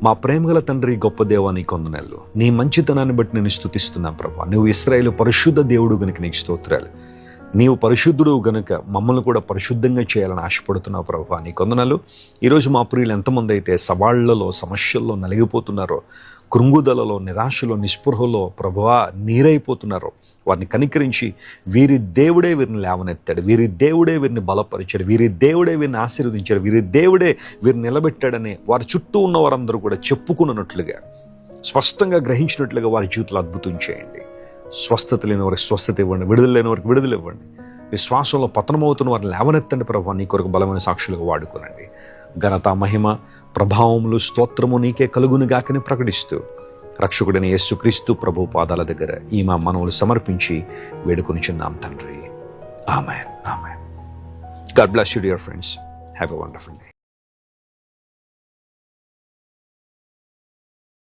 మా ప్రేమగల తండ్రి, గొప్ప దేవా, నీ కొందనాలు. నీ మంచితనాన్ని బట్టి నేను స్తుతిస్తున్నాను ప్రభా. నువ్వు ఇశ్రాయేలు పరిశుద్ధ దేవుడు గనుక నీకు స్తోత్రాలు. నీవు పరిశుద్ధుడు గనుక మమ్మల్ని కూడా పరిశుద్ధంగా చేయాలని ఆశపడుతున్నావు ప్రభా. నీ కొందనాలు. ఈరోజు మా ప్రియులు ఎంతమంది అయితే సవాళ్లలో, సమస్యల్లో నలిగిపోతున్నారో, కృంగుదలలో, నిరాశలో, నిస్పృహలో ప్రభువా నీరైపోతున్నారో వారిని కనికరించి వీరి దేవుడే వీరిని లేవనెత్తాడు, వీరి దేవుడే వీరిని బలపరిచాడు, వీరి దేవుడే వీరిని ఆశీర్వదించాడు, వీరి దేవుడే వీరిని నిలబెట్టాడని వారి చుట్టూ ఉన్న వారందరూ కూడా చెప్పుకున్నట్లుగా, స్పష్టంగా గ్రహించినట్లుగా వారి జీవితంలో అద్భుతం చేయండి. స్వస్థత లేని వారికి స్వస్థత ఇవ్వండి, విడుదల లేని వారికి విడుదల ఇవ్వండి. విశ్వాసంలో పతనమవుతున్న వారిని లేవనెత్తండి ప్రభావ. నీ కొరకు బలమైన సాక్షులుగా వాడుకోనండి. ఘనత, మహిమ, ప్రభావములు, స్తోత్రము నీకే కలుగునుగాకని ప్రకటిస్తూ రక్షకుడైన యేసుక్రీస్తు ప్రభు పాదాల దగ్గర ఈ మా మనవులు సమర్పించి వేడుకొనిచున్నాం తండ్రి. ఆమేన్. ఆమేన్. God bless you dear friends. Have a wonderful day.